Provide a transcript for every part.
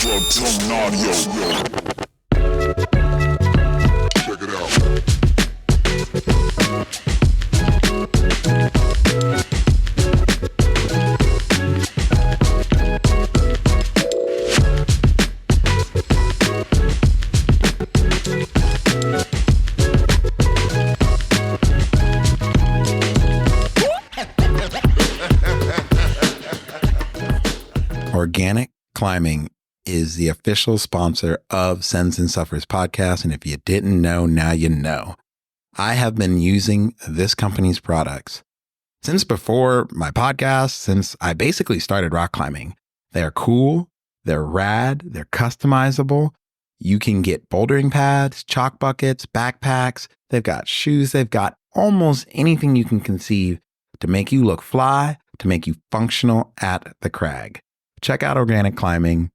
Check it out. Organic Climbing is the official sponsor of Sends and Suffers podcast. And if you didn't know, now you know. I have been using this company's products since before my podcast, since I basically started rock climbing. They're cool, they're rad, they're customizable. You can get bouldering pads, chalk buckets, backpacks. They've got shoes. They've got almost anything you can conceive to make you look fly, to make you functional at the crag. Check out Organic Climbing.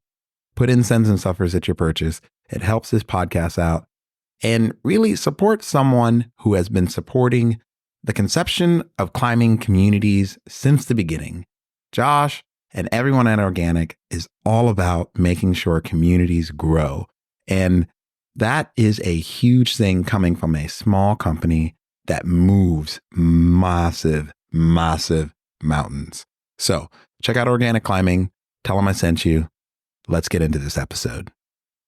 Put in Sends and Suffers at your purchase. It helps this podcast out and really support someone who has been supporting the conception of climbing communities since the beginning. Josh and everyone at Organic is all about making sure communities grow. And that is a huge thing coming from a small company that moves massive, massive mountains. So check out Organic Climbing. Tell them I sent you. Let's get into this episode.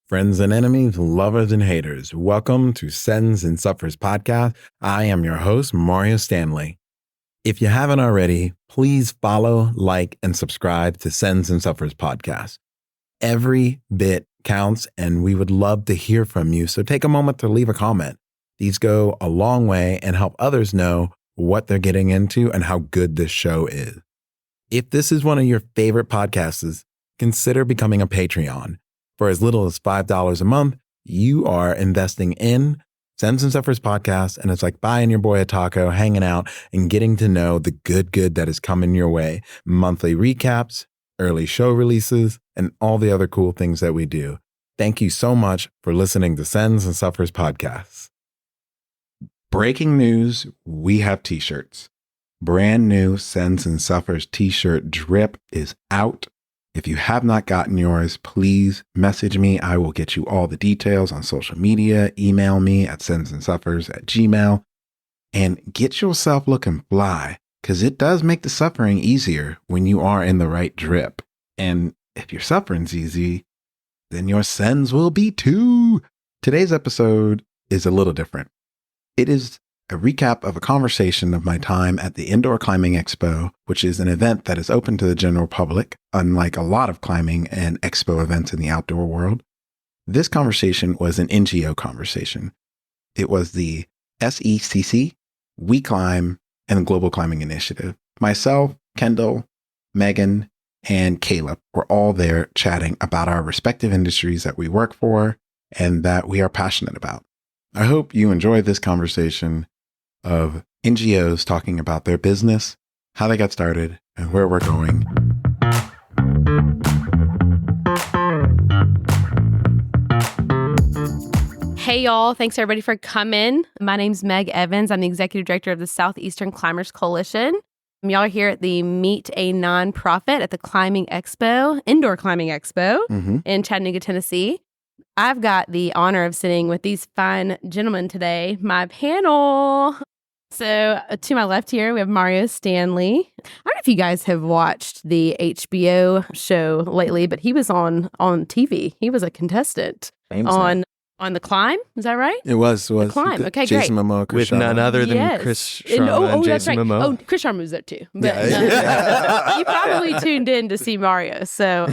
Friends and enemies, lovers and haters, welcome to Sends and Suffers podcast. I am your host, Mario Stanley. If you haven't already, please follow, like, and subscribe to Sends and Suffers podcast. Every bit counts, and we would love to hear from you. So take a moment to leave a comment. These go a long way and help others know what they're getting into and how good this show is. If this is one of your favorite podcasts, consider becoming a Patreon. For as little as $5 a month, you are investing in Sends and Suffers podcast, and it's like buying your boy a taco, hanging out, and getting to know the good that is coming your way. Monthly recaps, early show releases, and all the other cool things that we do. Thank you so much for listening to Sends and Suffers podcasts. Breaking news, we have t-shirts. Brand new Sends and Suffers t-shirt drip is out. If you have not gotten yours, please message me. I will get you all the details on social media. Email me at sendsandsuffers@gmail.com and get yourself looking fly, because it does make the suffering easier when you are in the right drip. And if your suffering's easy, then your sends will be too. Today's episode is a little different. It is a recap of a conversation of my time at the Indoor Climbing Expo, which is an event that is open to the general public, unlike a lot of climbing and expo events in the outdoor world. This conversation was an NGO conversation. It was the SECC, We Climb, and the Global Climbing Initiative. Myself, Kendall, Megan, and Caleb were all there chatting about our respective industries that we work for and that we are passionate about. I hope you enjoy this conversation of NGOs talking about their business, how they got started, and where we're going. Hey, y'all. Thanks, everybody, for coming. My name's Meg Evans. I'm the Executive Director of the Southeastern Climbers Coalition. Y'all are here at the Meet a Nonprofit at the Climbing Expo, Indoor Climbing Expo in Chattanooga, Tennessee. I've got the honor of sitting with these fine gentlemen today, my panel. So to my left here, we have Mario Stanley. I don't know if you guys have watched the HBO show lately, but he was on TV. He was a contestant on The Climb. Is that right? It was. The Climb. Okay, Jason great. Momoa, With none other than Chris Sharma and Jason Momoa. Oh, Chris Sharma was there too. But you probably tuned in to see Mario. So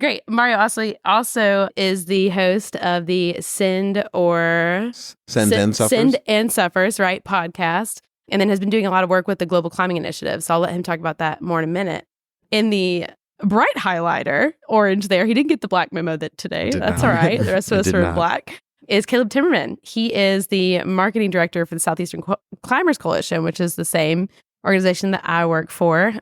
great. Mario also is the host of the Send and Suffers, right, podcast, and then has been doing a lot of work with the Global Climbing Initiative. So I'll let him talk about that more in a minute. In the bright highlighter, orange there. He didn't get the black memo today. That's all right. The rest of us are black. Is Caleb Timmerman. He is the marketing director for the Southeastern Climbers Coalition, which is the same organization that I work for.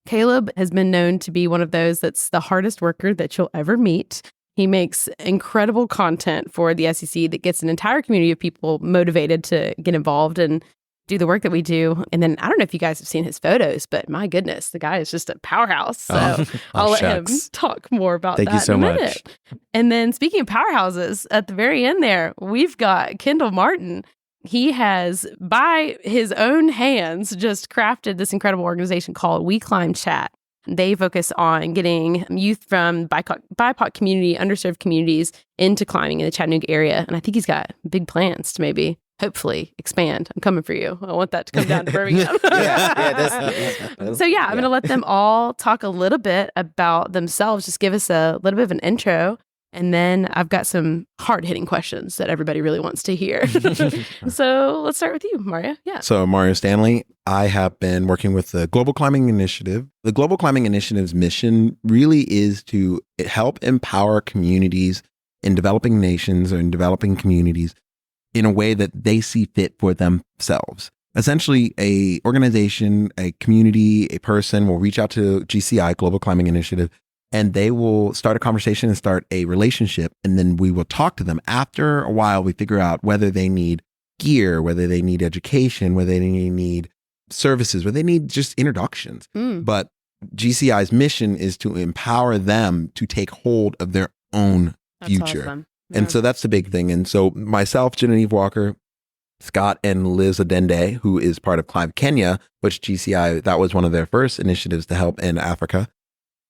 Caleb has been known to be one of those that's the hardest worker that you'll ever meet. He makes incredible content for the SEC that gets an entire community of people motivated to get involved. And do the work that we do. And then I don't know if you guys have seen his photos, but my goodness, the guy is just a powerhouse. So I'll let him talk more about Thank that you so in a much. minute. And then speaking of powerhouses, at the very end there, we've got Kendall Martin. He has, by his own hands, just crafted this incredible organization called We Climb Chat. They focus on getting youth from BIPOC community, underserved communities into climbing in the Chattanooga area. And I think he's got big plans to maybe, hopefully, expand. I'm coming for you. I want that to come down to Birmingham. So I'm going to let them all talk a little bit about themselves, just give us a little bit of an intro. And then I've got some hard-hitting questions that everybody really wants to hear. So let's start with you, Mario. Yeah. So Mario Stanley, I have been working with the Global Climbing Initiative. The Global Climbing Initiative's mission really is to help empower communities in developing nations or in developing communities in a way that they see fit for themselves. Essentially, a organization, a community, a person will reach out to GCI, Global Climbing Initiative, and they will start a conversation and start a relationship. And then we will talk to them. After a while, we figure out whether they need gear, whether they need education, whether they need services, whether they need just introductions. But GCI's mission is to empower them to take hold of their own future. Awesome. And so that's the big thing. And so myself, Genevieve Walker, Scott, and Liz Adende, who is part of Climb Kenya, which GCI, that was one of their first initiatives to help in Africa.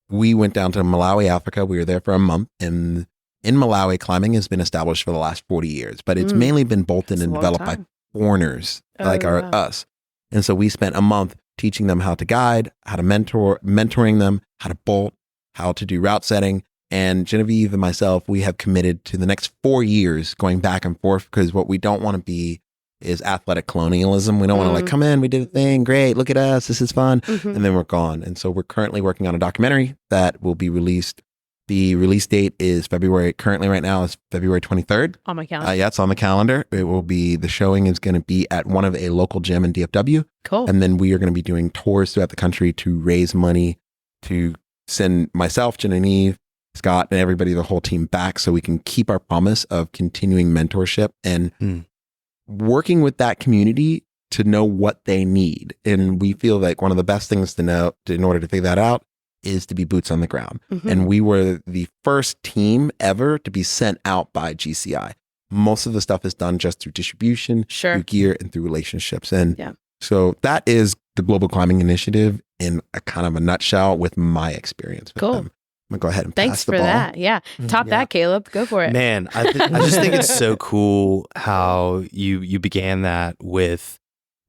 We went down to Malawi, Africa. We were there for a month. And in Malawi, climbing has been established for the last 40 years, but it's mainly been bolted and developed by foreigners us. And so we spent a month teaching them how to guide, how to mentoring them, how to bolt, how to do route setting. And Genevieve and myself, we have committed to the next 4 years going back and forth, because what we don't want to be is athletic colonialism. We don't want to come in, we did a thing, great, look at us, this is fun, and then we're gone. And so we're currently working on a documentary that will be released. The release date is currently right now is February 23rd. On my calendar. Yeah, it's on the calendar. It will be, the showing is going to be at one of a local gym in DFW. Cool. And then we are going to be doing tours throughout the country to raise money to send myself, Genevieve, Scott, and everybody, the whole team back, so we can keep our promise of continuing mentorship and working with that community to know what they need. And we feel like one of the best things to know in order to figure that out is to be boots on the ground. And we were the first team ever to be sent out by GCI. Most of the stuff is done just through distribution, through gear, and through relationships. And so that is the Global Climbing Initiative in a kind of a nutshell with my experience with them. I'm going to go ahead and pass the ball. Thanks for that. Yeah. Top that, Caleb. Go for it. Man, I just think it's so cool how you began that with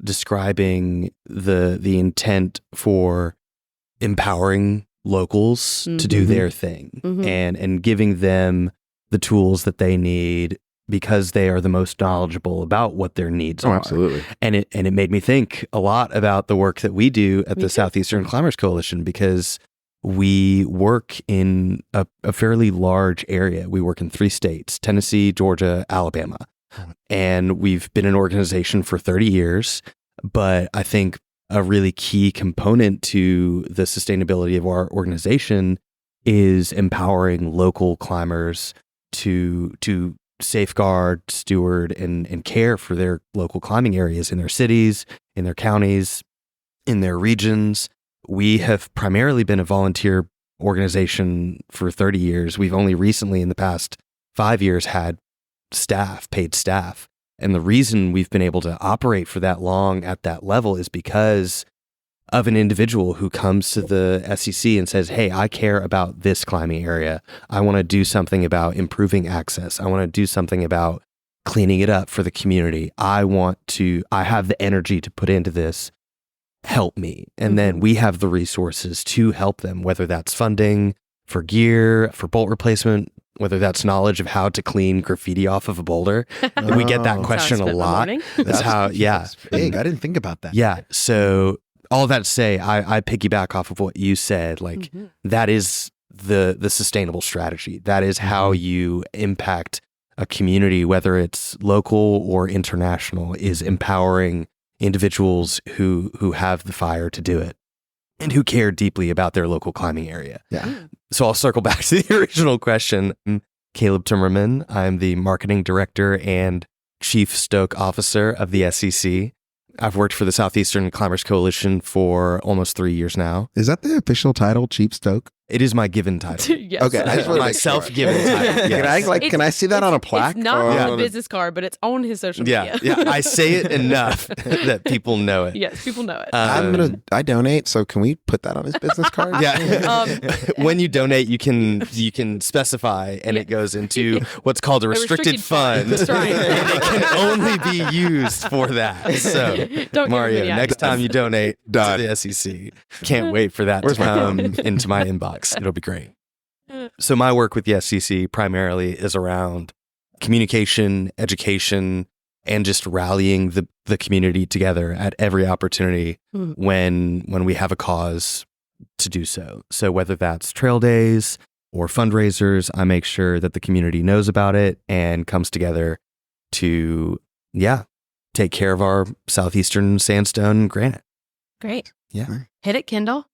describing the intent for empowering locals to do their thing and giving them the tools that they need because they are the most knowledgeable about what their needs are. Absolutely. And it made me think a lot about the work that we do at the Southeastern Climbers Coalition, because we work in a fairly large area. We work in 3 states, Tennessee, Georgia, Alabama. And we've been an organization for 30 years. But I think a really key component to the sustainability of our organization is empowering local climbers to safeguard, steward, and care for their local climbing areas in their cities, in their counties, in their regions. We have primarily been a volunteer organization for 30 years. We've only recently, in the past 5 years, had paid staff. And the reason we've been able to operate for that long at that level is because of an individual who comes to the SEC and says, hey, I care about this climbing area. I want to do something about improving access. I want to do something about cleaning it up for the community. I have the energy to put into this. Help me. And then we have the resources to help them, whether that's funding for gear, for bolt replacement, whether that's knowledge of how to clean graffiti off of a boulder. We get that question a lot. That's how, That's big. I didn't think about that. Yeah. So all that to say, I piggyback off of what you said. Like that is the sustainable strategy. That is how you impact a community, whether it's local or international, is empowering individuals who have the fire to do it and who care deeply about their local climbing area. Yeah. So I'll circle back to the original question. I'm Caleb Timmerman. I'm the marketing director and chief stoke officer of the SEC. I've worked for the Southeastern Climbers Coalition for almost 3 years now. Is that the official title, Cheap Stoke? It is my given title. Yes. Okay, I just want to my make self-given sure. title. Yes. Can I see that on a plaque? It's not or on on a business card, but it's on his social Yeah, media. yeah. I say it enough that people know it. Yes, people know it. I donate, so can we put that on his business card? Yeah. When you donate, you can specify, and it goes into what's called a restricted fund. That's right. And it can only be used for that. So, Don't Mario, give him any next time you donate Done. to the SEC, can't wait for that Where's to my come into my inbox. It'll be great. So my work with the SEC primarily is around communication, education, and just rallying the community together at every opportunity when we have a cause to do so. So whether that's trail days or fundraisers, I make sure that the community knows about it and comes together to, take care of our Southeastern sandstone granite. Great. Yeah. Hit it, Kendall.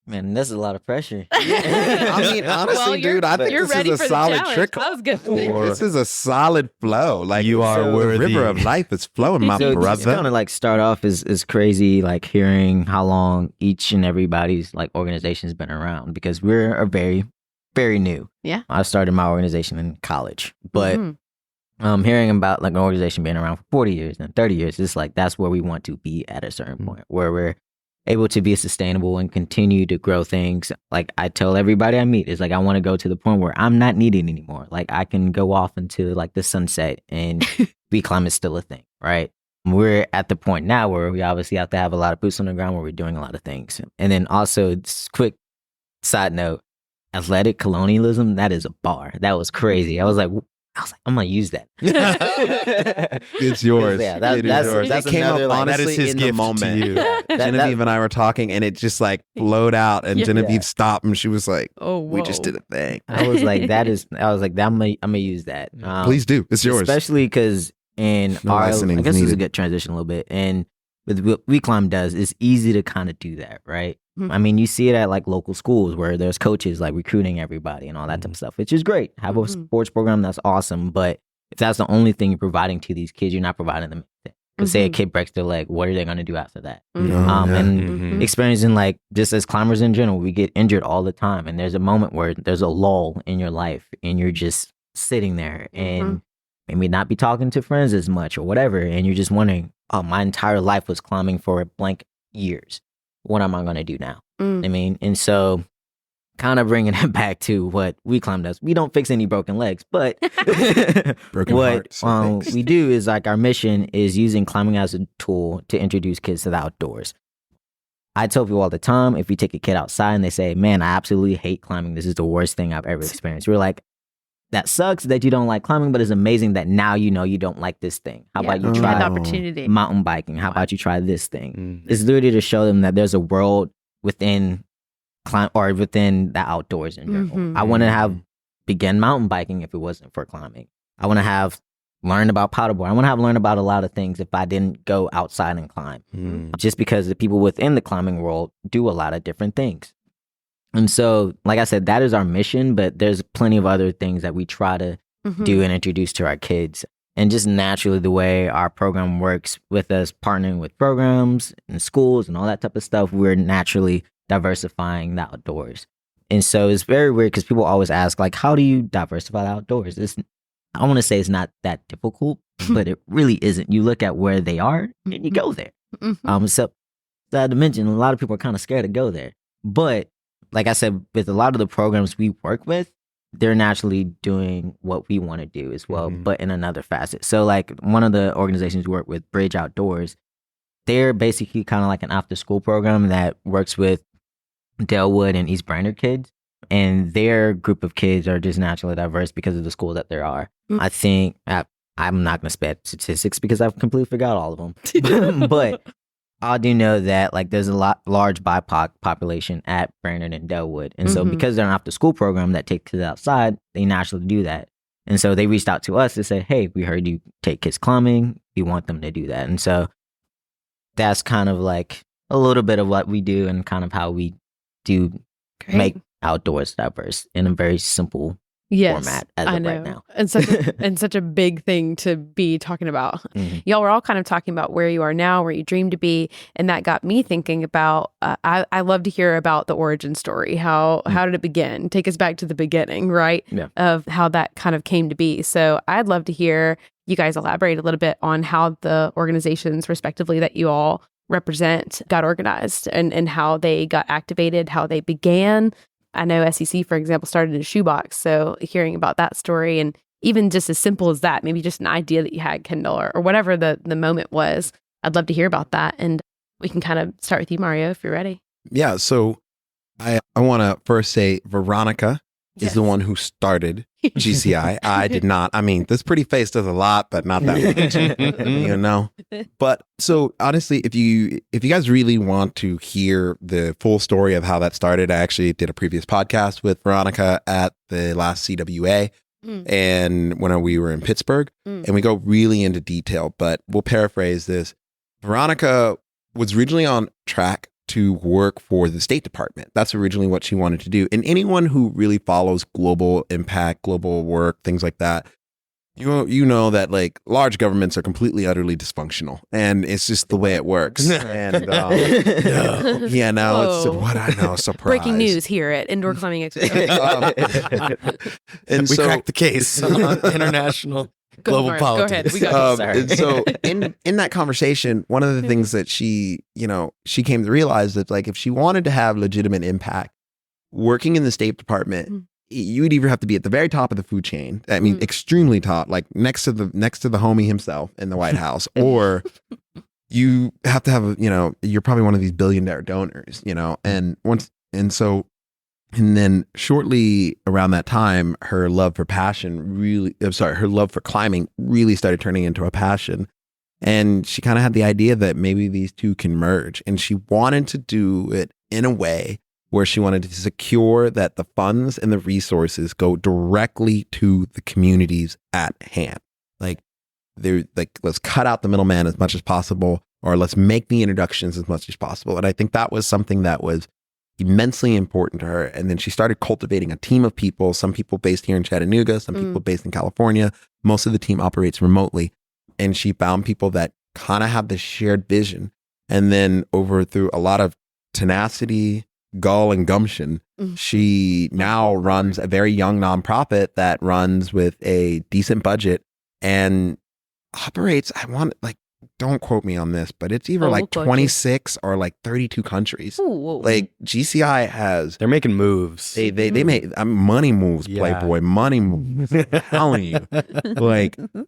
Man, that's a lot of pressure. I mean, honestly, Well, dude, I think you're this ready is a for the solid challenge. trickle. I was good. This is a solid flow. Like You are the worthy. river of life is flowing, my So brother. just kind of like start off is crazy, like hearing how long each and everybody's like organization's been around, because we're a very, very new. Yeah. I started my organization in college, but Mhm. hearing about like an organization being around for 40 years and 30 years, it's like that's where we want to be at a certain point, where we're able to be sustainable and continue to grow things. Like I tell everybody I meet, is like I want to go to the point where I'm not needed anymore. Like I can go off into like the sunset and we climb is still a thing, right? We're at the point now where we obviously have to have a lot of boots on the ground, where we're doing a lot of things. And then also, just quick side note, athletic colonialism, that is a bar. That was crazy. I was like, I'm gonna use that. It's yours. Yeah, that's yours. that's It came another, up like, honestly that is his in gift the to moment. you. Genevieve and I were talking, and it just like flowed out. And Yeah. Genevieve stopped, and she was like, Oh, "We just whoa. did a thing." I was like, I'm gonna use that. Please do. It's yours. Especially because in No our, I guess licensing this is a needed. good transition a little bit. And with what We Climb does, it's easy to kind of do that, right? Mhm. I mean, you see it at like local schools where there's coaches like recruiting everybody and all that type of stuff, which is great. Have a Mhm. sports program, that's awesome. But if that's the only thing you're providing to these kids, you're not providing them anything. Because say a Mhm. kid breaks their leg, what are they going to do after that? Mhm. Yeah. And Mhm. experiencing like just as climbers in general, we get injured all the time, and there's a moment where there's a lull in your life and you're just sitting there and maybe not be talking to friends as much or whatever, and you're just wondering, oh, my entire life was climbing for blank years, what am I going to do now? Mm. I mean, and so kind of bringing it back to what We Climb does, we don't fix any broken legs, but Broken what hearts are fixed. we do is like our mission is using climbing as a tool to introduce kids to the outdoors. I tell people all the time, if you take a kid outside and they say, man, I absolutely hate climbing, this is the worst thing I've ever experienced, we're like, that sucks that you don't like climbing, but it's amazing that now you know you don't like this thing. How about you You try had the try opportunity. mountain biking? How about you try this thing? Mhm. It's literally to show them that there's a world within within the outdoors in general. Mhm. I want to have begin mountain biking if it wasn't for climbing. I want to have learned about paddleboard. I want to have learned about a lot of things if I didn't go outside and climb. Mhm. Just because the people within the climbing world do a lot of different things. And so, like I said, that is our mission, but there's plenty of other things that we try to Mhm. do and introduce to our kids. And just naturally, the way our program works with us partnering with programs and schools and all that type of stuff, we're naturally diversifying the outdoors. And so it's very weird because people always ask, like, how do you diversify the outdoors? I want to say it's not that difficult, but it really isn't. You look at where they are and you go there. Mhm. So I had to mention, a lot of people are kind of scared to go there. But like I said, with a lot of the programs we work with, they're naturally doing what we want to do as well, Mhm. but in another facet. So like one of the organizations we work with, Bridge Outdoors, they're basically kind of like an after school program that works with Delwood and East Brainerd kids. And their group of kids are just naturally diverse because of the school that there are. Mm. I think I'm not going to spit statistics because I've completely forgot all of them. But I do know that like there's a large BIPOC population at Brainerd and Delwood. And so Mhm. because they're an after school program that takes kids outside, they naturally do that. And so they reached out to us to say, hey, we heard you take kids climbing. We want them to do that. And so that's kind of like a little bit of what we do and kind of how we do Great. make outdoors diverse in a very simple format as I of know. right now. And such a big thing to be talking about. Mhm. Y'all were all kind of talking about where you are now, where you dream to be, and that got me thinking about. I love to hear about the origin story. How did it begin? Take us back to the beginning, right? Yeah. Of how that kind of came to be. So I'd love to hear you guys elaborate a little bit on how the organizations, respectively, that you all represent got organized and how they got activated, how they began. I know SEC, for example, started in a shoebox. So hearing about that story and even just as simple as that, maybe just an idea that you had, Kendall, or whatever the moment was, I'd love to hear about that. And we can kind of start with you, Mario, if you're ready. Yeah. So I want to first say Veronica is the Yes. one who started GCI. I did not. I mean, this pretty face does a lot, but not that much, you know. But so honestly, if you guys really want to hear the full story of how that started, I actually did a previous podcast with Veronica at the last CWA, and when we were in Pittsburgh, and we go really into detail. But we'll paraphrase this. Veronica was originally on track to work for the State Department. That's originally what she wanted to do. And anyone who really follows global impact, global work, things like that, you know that like large governments are completely, utterly dysfunctional, and it's just the way it works. And Whoa. it's what I know. Surprise! Breaking news here at Indoor Climbing Expo. And we so, cracked the case on international global Mario, politics. Go ahead. We got you. Sorry. and so in that conversation, one of the things that she came to realize that like if she wanted to have legitimate impact, working in the State Department, you would either have to be at the very top of the food chain. I mean, extremely top, like next to the homie himself in the White House, or you have to have you're probably one of these billionaire donors, and then shortly around that time, her love for climbing really started turning into a passion. And she kind of had the idea that maybe these two can merge. And she wanted to do it in a way where she wanted to secure that the funds and the resources go directly to the communities at hand. Let's cut out the middleman as much as possible, or let's make the introductions as much as possible. And I think that was something that was immensely important to her. And then she started cultivating a team of people, some people based here in Chattanooga, some people based in California. Most of the team operates remotely. And she found people that kind of have this shared vision. And then through a lot of tenacity, gall, and gumption, she now runs a very young nonprofit that runs with a decent budget and operates, don't quote me on this, but it's either we'll quote you. 26 or like 32 countries. Ooh. Like GCI has, They're making moves. they make money moves, Yeah. Playboy, money moves. I'm telling you.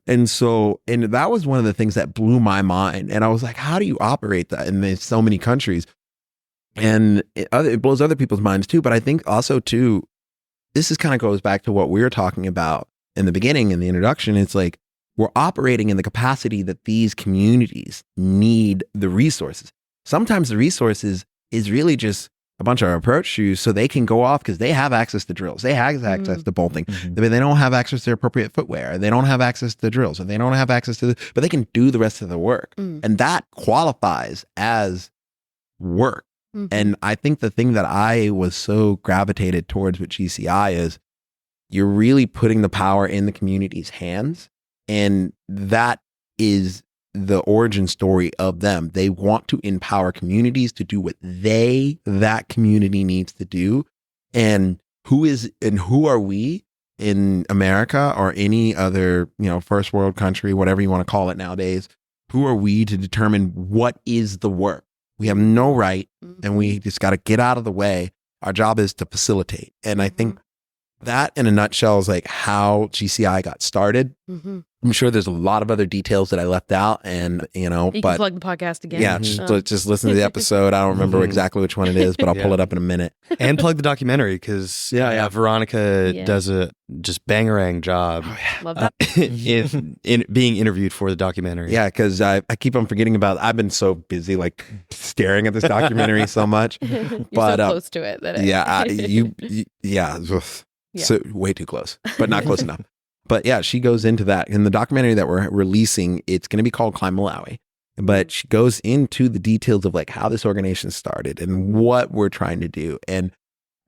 And that was one of the things that blew my mind. And I was like, how do you operate that in so many countries? And it blows other people's minds too. But I think also too, this kind of goes back to what we were talking about in the beginning, in the introduction. It's like, we're operating in the capacity that these communities need the resources. Sometimes the resources is really just a bunch of approach shoes so they can go off because they have access to drills. They have access to bolting. But they don't have access to appropriate footwear. They don't have access to drills. Or they don't have access to but they can do the rest of the work. And that qualifies as work. And I think the thing that I was so gravitated towards with GCI is you're really putting the power in the community's hands. And that is the origin story of them. They want to empower communities to do what that community needs to do. And who are we in America or any other, first world country, whatever you want to call it nowadays? Who are we to determine what is the work? We have no right, and we just got to get out of the way. Our job is to facilitate. And I think that in a nutshell is like how GCI got started. I'm sure there's a lot of other details that I left out, and You can plug the podcast again. Yeah, just listen to the episode. I don't remember exactly which one it is, but I'll pull it up in a minute. And plug the documentary because Veronica does a just bangerang job. Love that. in being interviewed for the documentary. Yeah, because I keep on forgetting about. I've been so busy like staring at this documentary so much, You're but so close to it that so way too close, but not close enough. But yeah, she goes into that in the documentary that we're releasing. It's going to be called Climb Malawi, but she goes into the details of like how this organization started and what we're trying to do. And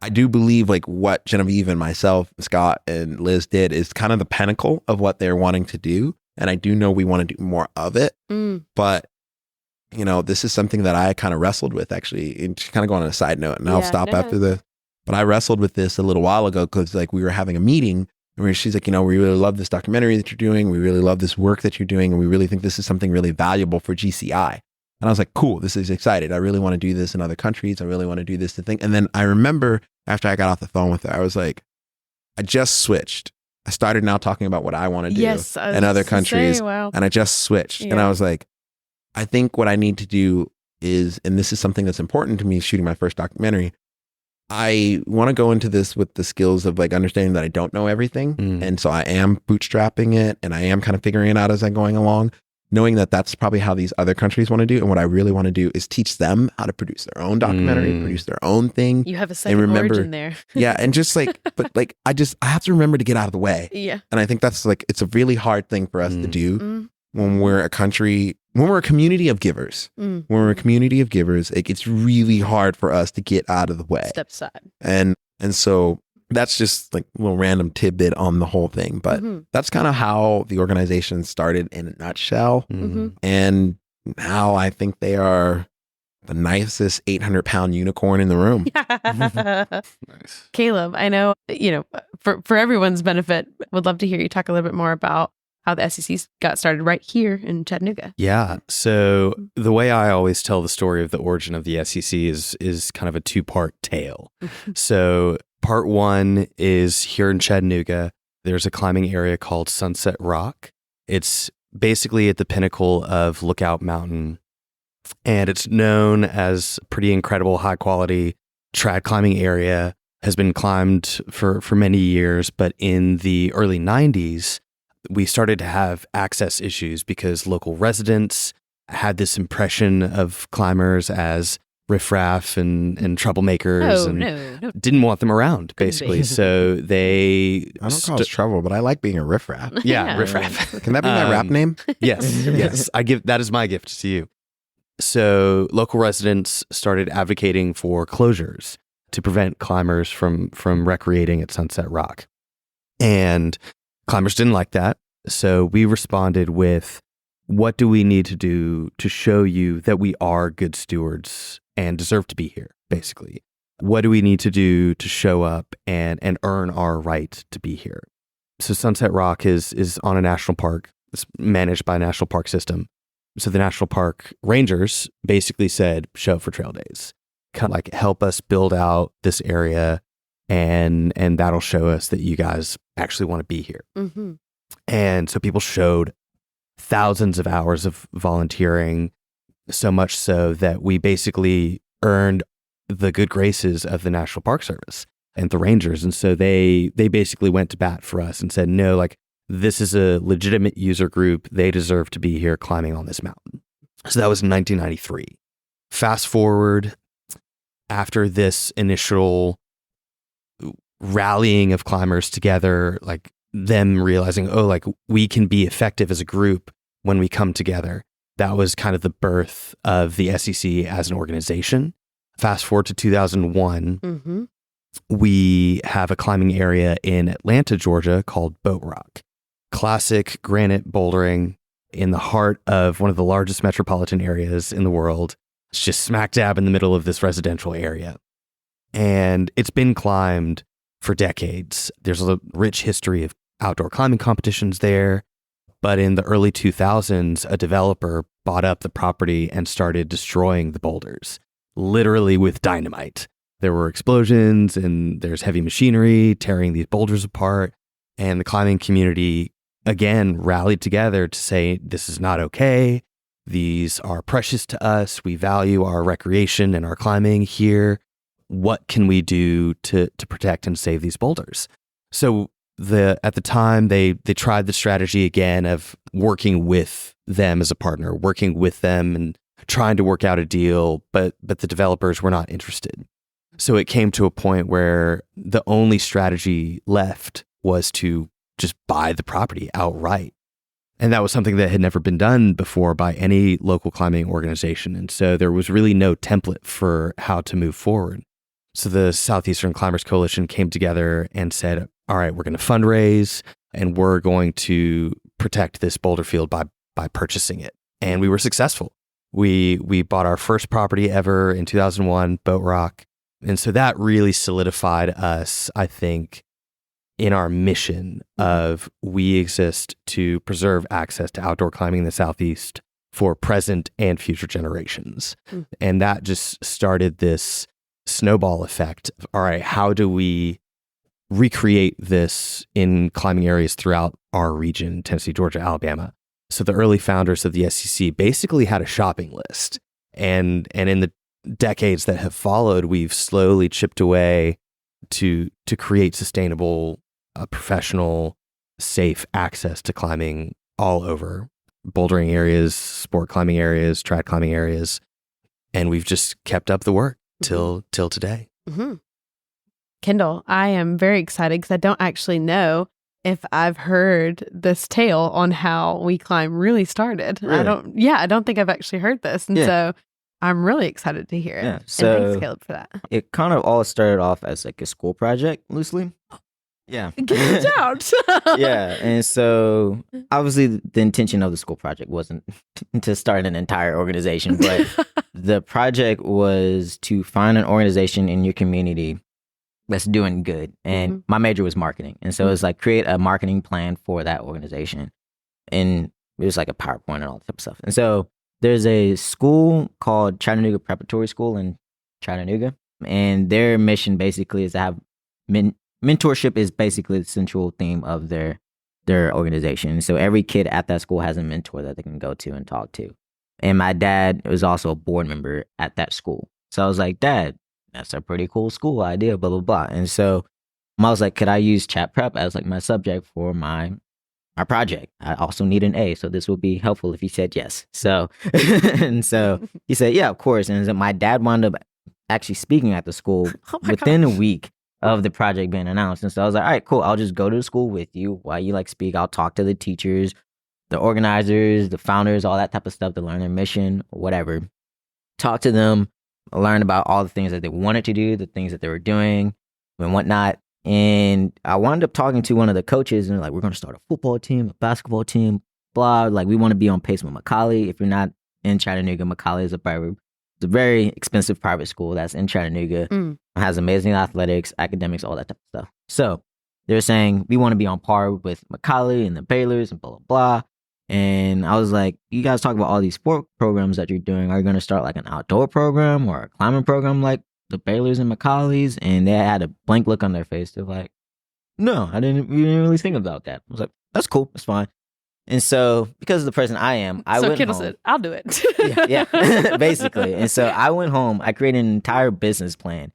I do believe like what Genevieve and myself, Scott and Liz did is kind of the pinnacle of what they're wanting to do. And I do know we want to do more of it. But, you know, this is something that I kind of wrestled with actually, and just kind of go on a side note, and I'll stop after this. But I wrestled with this a little while ago because like we were having a meeting where she's like, you know, we really love this documentary that you're doing. We really love this work that you're doing. And we really think this is something really valuable for GCI. And I was like, cool, this is excited. I really want to do this in other countries. I really want to do this thing. And then I remember after I got off the phone with her, I was like, I just switched. I started now talking about what I want to do in other countries. And I just switched. And I was like, I think what I need to do is, and this is something that's important to me shooting my first documentary, I want to go into this with the skills of like understanding that I don't know everything. And so I am bootstrapping it and I am kind of figuring it out as I'm going along, knowing that that's probably how these other countries want to do. And what I really want to do is teach them how to produce their own documentary, produce their own thing. You have a second origin there. And just like, but like, I have to remember to get out of the way. And I think that's like, it's a really hard thing for us to do when we're a country, when we're a community of givers. When we're a community of givers, it's really hard for us to get out of the way. Step aside. And so that's just like a little random tidbit on the whole thing. But that's kind of how the organization started in a nutshell. And now I think they are the nicest 800-pound unicorn in the room. Nice. Caleb, I know, you know, for everyone's benefit, would love to hear you talk a little bit more about how the SEC got started right here in Chattanooga. Yeah. So the way I always tell the story of the origin of the SEC is kind of a two-part tale. So part one is here in Chattanooga, there's a climbing area called Sunset Rock. It's basically at the pinnacle of Lookout Mountain, and it's known as pretty incredible, high-quality trad climbing area, has been climbed for many years, but in the early 90s, we started to have access issues because local residents had this impression of climbers as riffraff and troublemakers and didn't want them around, basically. So they... I don't cause trouble, but I like being a riffraff. Yeah, riffraff. Can that be my rap name? Yes. That is my gift to you. So local residents started advocating for closures to prevent climbers from recreating at Sunset Rock. And climbers didn't like that. So we responded with, what do we need to do to show you that we are good stewards and deserve to be here, basically? What do we need to do to show up and earn our right to be here? So Sunset Rock is on a national park. It's managed by a national park system. So the national park rangers basically said, show up for trail days. Kind of like help us build out this area and that'll show us that you guys actually want to be here. And so people showed thousands of hours of volunteering, so much so that we basically earned the good graces of the National Park Service and the rangers. And so they basically went to bat for us and said, no, like, this is a legitimate user group. They deserve to be here climbing on this mountain. So that was in 1993. Fast forward, after this initial rallying of climbers together, like them realizing, oh, like we can be effective as a group when we come together. That was kind of the birth of the SEC as an organization. Fast forward to 2001, we have a climbing area in Atlanta, Georgia called Boat Rock. Classic granite bouldering in the heart of one of the largest metropolitan areas in the world. It's just smack dab in the middle of this residential area. And it's been climbed for decades. There's a rich history of outdoor climbing competitions there. But in the early 2000s, a developer bought up the property and started destroying the boulders, literally with dynamite. There were explosions and there's heavy machinery tearing these boulders apart. And the climbing community, again, rallied together to say, this is not okay. These are precious to us. We value our recreation and our climbing here. What can we do to protect and save these boulders? So at the time, they tried the strategy again of working with them as a partner, working with them and trying to work out a deal, but the developers were not interested. So it came to a point where the only strategy left was to just buy the property outright. And that was something that had never been done before by any local climbing organization. And so there was really no template for how to move forward. So the Southeastern Climbers Coalition came together and said, all right, we're going to fundraise and we're going to protect this boulder field by purchasing it. And we were successful. We bought our first property ever in 2001, Boat Rock. And so that really solidified us, I think, in our mission of we exist to preserve access to outdoor climbing in the Southeast for present and future generations. And that just started this snowball effect of, all right, how do we recreate this in climbing areas throughout our region, Tennessee, Georgia, Alabama? So the early founders of the SEC basically had a shopping list. And in the decades that have followed, we've slowly chipped away to create sustainable, professional, safe access to climbing all over, bouldering areas, sport climbing areas, trad climbing areas. And we've just kept up the work till today. Mm-hmm. Kendall, I am very excited because I don't actually know if I've heard this tale on how We Climb really started. Really? I don't think I've actually heard this. And so I'm really excited to hear it. Yeah, And so thanks, Caleb, for that. It kind of all started off as like a school project, loosely. Yeah. Good job. Yeah. And so obviously the intention of the school project wasn't to start an entire organization, but the project was to find an organization in your community that's doing good. And my major was marketing. And so it's like create a marketing plan for that organization. And it was like a PowerPoint and all that type of stuff. And so there's a school called Chattanooga Preparatory School in Chattanooga. And their mission basically is to have mentorship is basically the central theme of their organization. So every kid at that school has a mentor that they can go to and talk to. And my dad was also a board member at that school. So I was like, Dad, that's a pretty cool school idea, blah, blah, blah. And so I was like, could I use chat prep as like my subject for my project? I also need an A, so this would be helpful if he said yes. So, and so he said, yeah, of course. And so my dad wound up actually speaking at the school within a week of the project being announced. And so I was like, all right, cool. I'll just go to the school with you while you like speak. I'll talk to the teachers, the organizers, the founders, all that type of stuff to learn their mission, whatever. Talk to them, learn about all the things that they wanted to do, the things that they were doing and whatnot. And I wound up talking to one of the coaches and they're like, we're going to start a football team, a basketball team, blah. Like we want to be on pace with Macaulay. If you're not in Chattanooga, Macaulay is it's a very expensive private school that's in Chattanooga. It has amazing athletics, academics, all that type of stuff. So they're saying we want to be on par with Macaulay and the Baylors and blah, blah, blah. And I was like, you guys talk about all these sport programs that you're doing. Are you going to start like an outdoor program or a climbing program like the Baylors and Macaulays? And they had a blank look on their face. They're like, no, we didn't really think about that. I was like, that's cool. That's fine. And so because of the person I am, I went Kendall home. said, I'll do it. yeah, basically. And so I went home. I created an entire business plan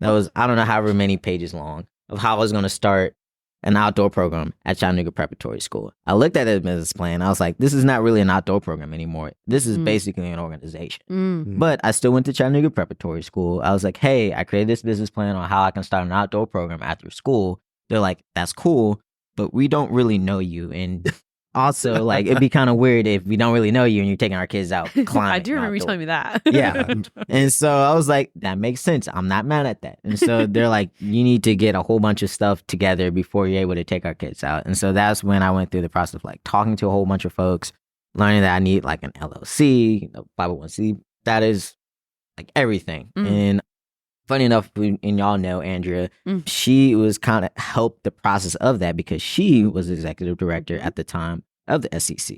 that was, I don't know, however many pages long of how I was going to start an outdoor program at Chattanooga Preparatory School. I looked at the business plan. I was like, this is not really an outdoor program anymore. This is basically an organization. But I still went to Chattanooga Preparatory School. I was like, hey, I created this business plan on how I can start an outdoor program after school. They're like, that's cool, but we don't really know you. And also, like, it'd be kind of weird if we don't really know you and you're taking our kids out climbing. I do remember you outdoors. telling me that. Yeah. And so I was like, that makes sense. I'm not mad at that. And so they're like, you need to get a whole bunch of stuff together before you're able to take our kids out. And so that's when I went through the process of like talking to a whole bunch of folks, learning that I need like an LLC, 501c. That is like everything. And funny enough, and y'all know Andrea, she was kind of helped the process of that because she was executive director at the time of the SEC.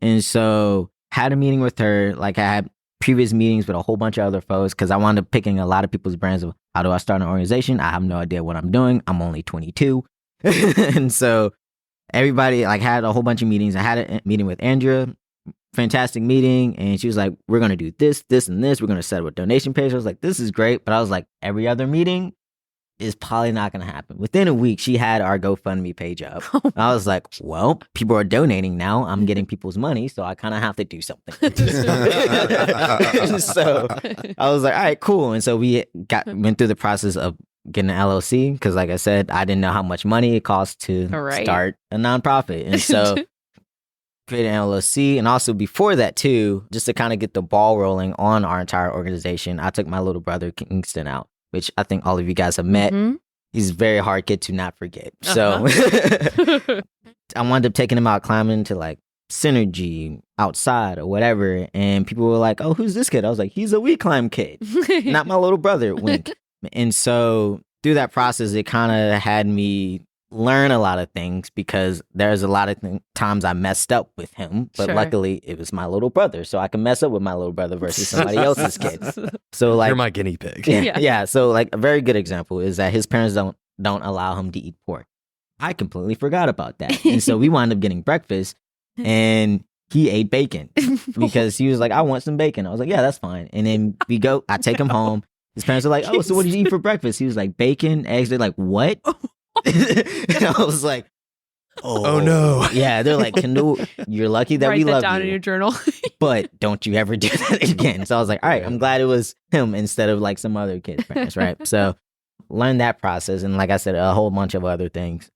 And so had a meeting with her, like I had previous meetings with a whole bunch of other folks because I wound up picking a lot of people's brains of how do I start an organization? I have no idea what I'm doing. I'm only 22. And so everybody like had a whole bunch of meetings. I had a meeting with Andrea, fantastic meeting. And she was like, we're going to do this, this, and this. We're going to set up a donation page. I was like, this is great. But I was like, every other meeting is probably not going to happen. Within a week, she had our GoFundMe page up. I was like, well, people are donating now. I'm getting people's money, so I kind of have to do something. So I was like, all right, cool. And so we went through the process of getting an LLC because, like I said, I didn't know how much money it costs to start a nonprofit. And so created an LLC. And also before that, too, just to kind of get the ball rolling on our entire organization, I took my little brother, Kingston, out. which I think all of you guys have met. Mhm. He's a very hard kid to not forget. So Uh-huh. I wound up taking him out climbing to like Synergy outside or whatever. And people were like, oh, who's this kid? I was like, he's a We Climb kid, not my little brother, wink. And so through that process, it kind of had me learn a lot of things because there's a lot of times I messed up with him, but Sure. luckily it was my little brother. So I can mess up with my little brother versus somebody else's kid. So like, You're my guinea pig. Yeah. yeah. So like a very good example is that his parents don't allow him to eat pork. I completely forgot about that. And so we wound up getting breakfast and he ate bacon because he was like, I want some bacon. I was like, yeah, that's fine. And then I take him home. His parents are like, oh, so what did you eat for breakfast? He was like, bacon, eggs. They're like, what? And I was like, Oh, no. Yeah, they're like, Kendall, you're lucky that Write we that love down in you, your journal. but don't you ever do that again. So I was like, all right, I'm glad it was him instead of like some other kid's parents, right? So learn that process. And like I said, a whole bunch of other things.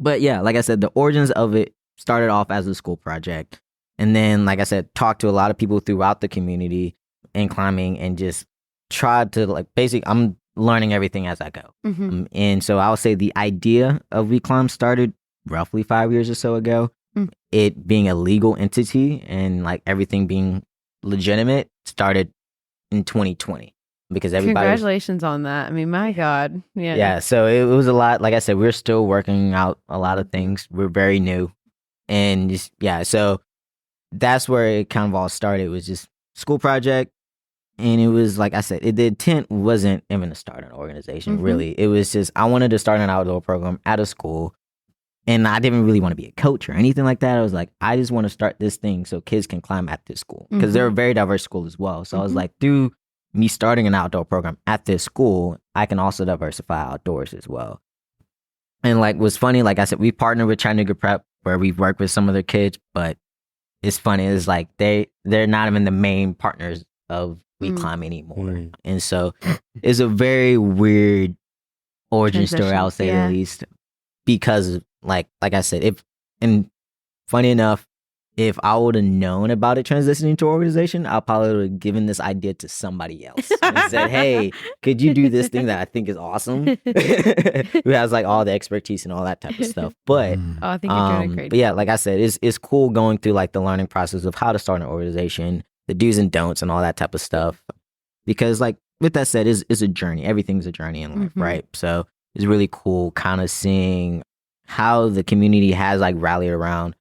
But yeah, like I said, the origins of it started off as a school project. And then, like I said, talked to a lot of people throughout the community in climbing and just tried to like, basically, I'm learning everything as I go. Mhm. And so I'll say the idea of We Climb started roughly 5 years or so ago. Mm. It being a legal entity and like everything being legitimate started in 2020 because everybody was, Congratulations on that. I mean, my God. Yeah. yeah, so it was a lot. Like I said, we're still working out a lot of things. We're very new. And just, yeah, so that's where it kind of all started. It was just school project. And it was, like I said, the intent wasn't even to start an organization, Mhm. really. It was just, I wanted to start an outdoor program at a school. And I didn't really want to be a coach or anything like that. I was like, I just want to start this thing so kids can climb at this school. Because they're a very diverse school as well. So I was Mhm. like, through me starting an outdoor program at this school, I can also diversify outdoors as well. And like, what's funny, like I said, we partnered with Chattanooga Prep where we've worked with some of their kids, but it's funny, it's like they're not even the main partners of We Mm. Climb anymore. Mm. And so it's a very weird origin story, Transition, I'll say yeah. the least. Because like I said, and funny enough, if I would have known about it transitioning to an organization, I probably would have given this idea to somebody else and said, hey, could you do this thing that I think is awesome? Who has like all the expertise and all that type of stuff. But Mm. Oh, I think you're doing a great but yeah, like I said, it's cool going through like the learning process of how to start an organization, the do's and don'ts and all that type of stuff. Because like with that said, it's a journey. Everything's a journey in life, Mhm. right? So it's really cool kind of seeing how the community has like rallied around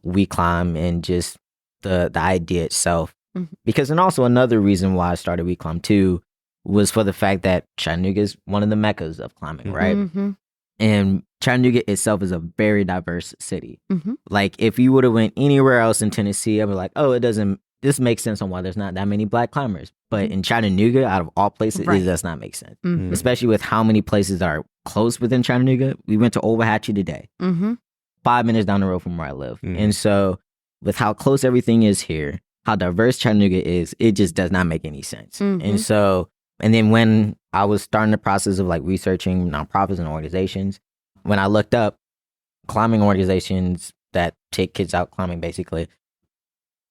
We Climb and just the idea itself. Mhm. Because and also another reason why I started We Climb too was for the fact that Chattanooga is one of the meccas of climbing, right? Mhm. And Chattanooga itself is a very diverse city. Mhm. Like if you would have went anywhere else in Tennessee, I'd be like, oh, this makes sense on why there's not that many black climbers. But in Chattanooga, out of all places, Right. it does not make sense. Mhm. Especially with how many places are close within Chattanooga. We went to Overhatchee today, Mhm. 5 minutes down the road from where I live. Mhm. And so with how close everything is here, how diverse Chattanooga is, it just does not make any sense. Mhm. And so, and then when I was starting the process of like researching nonprofits and organizations, when I looked up climbing organizations that take kids out climbing, basically,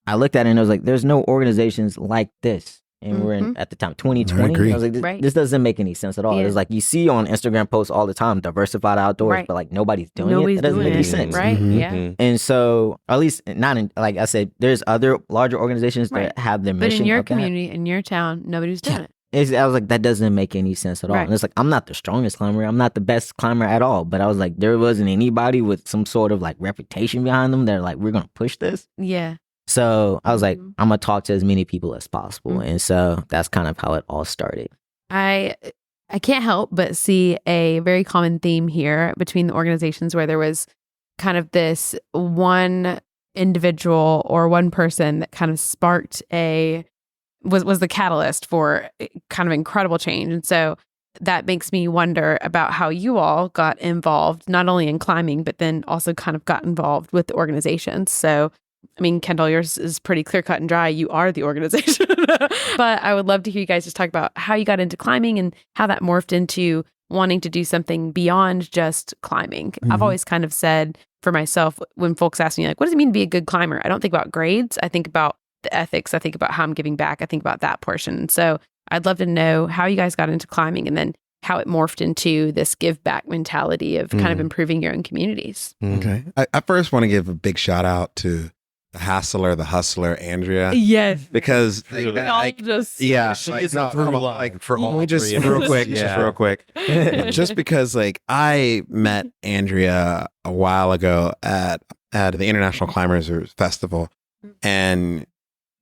I looked at it and I was like, there's no organizations like this. And we're in, at the time, 2020. agree. I was like, Right. this doesn't make any sense at all. Yeah. It's like you see on Instagram posts all the time, diversified outdoors, Right. but like nobody's doing Nobody's it. That doesn't doing make any it, sense. right? Mhm. Yeah. Mhm. And so, or at least not in, like I said, there's other larger organizations Right. that have their But mission. in your of that. community, in your town, nobody's doing it. I was like, that doesn't make any sense at all. Right. And it's like, I'm not the strongest climber. I'm not the best climber at all. But I was like, there wasn't anybody with some sort of like reputation behind them. They're like, we're going to push this. Yeah. So I was like, Mhm. I'm going to talk to as many people as possible. Mhm. And so that's kind of how it all started. I can't help but see a very common theme here between the organizations where there was kind of this one individual or one person that kind of sparked was the catalyst for kind of incredible change. And so that makes me wonder about how you all got involved, not only in climbing, but then also kind of got involved with the organizations. So, I mean, Kendall, yours is pretty clear cut and dry. You are the organization. But I would love to hear you guys just talk about how you got into climbing and how that morphed into wanting to do something beyond just climbing. I've Mhm. always kind of said for myself, when folks ask me, like, what does it mean to be a good climber? I don't think about grades. I think about the ethics. I think about how I'm giving back. I think about that portion. And so I'd love to know how you guys got into climbing and then how it morphed into this give back mentality of kind of improving your own communities. Okay. I first want to give a big shout out to the hustler, Andrea. Yes. Because We all just real quick. Just because like I met Andrea a while ago at the International Climbers Festival, and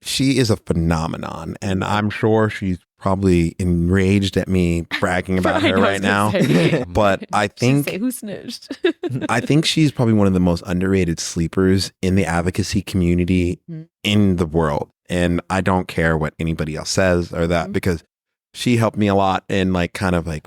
she is a phenomenon, and I'm sure she's probably enraged at me bragging about her right now. But I think who snitched? I think she's probably one of the most underrated sleepers in the advocacy community in the world. And I don't care what anybody else says or that, because she helped me a lot in like kind of like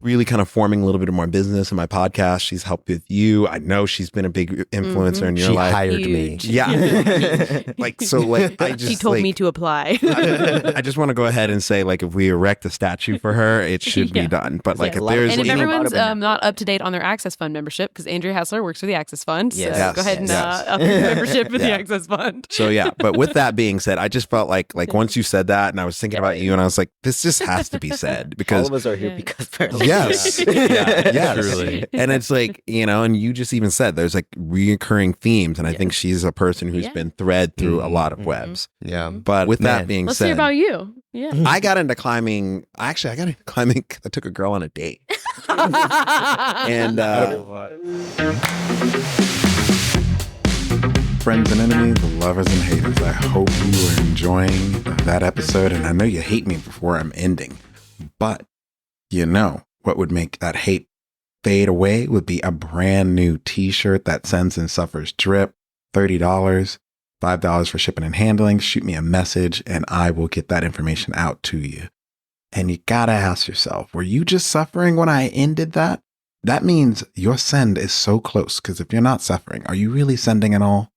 really kind of forming a little bit of more business in my podcast. She's helped with you. I know she's been a big influencer in your life. She hired me. Yeah. Like, so like, I just, she told like, me to apply. I just want to go ahead and say, like, if we erect a statue for her, it should be done. But like, if there's and if any- everyone's not up to date on their Access Fund membership, because Andrea Hassler works for the Access Fund, so Yes. go ahead and Yes. up your membership with the Access Fund. So yeah, but with that being said, I just felt like once you said that, and I was thinking about you, and I was like, this just has to be said All because of us are here because yes, yes, truly. and it's like, you know, and you just even said there's like reoccurring themes, and I think she's a person who's been thread through a lot of webs. Yeah. But with that being Let's said, hear about you. Yeah. I got into climbing. Actually, I got into climbing 'cause I took a girl on a date, and friends and enemies, lovers and haters, I hope you are enjoying that episode. And I know you hate me before I'm ending, but you know what would make that hate fade away would be a brand new t-shirt that Sends and Suffers drip, $30, $5 for shipping and handling. Shoot me a message and I will get that information out to you. And you gotta ask yourself, were you just suffering when I ended that? That means your send is so close, because if you're not suffering, are you really sending at all?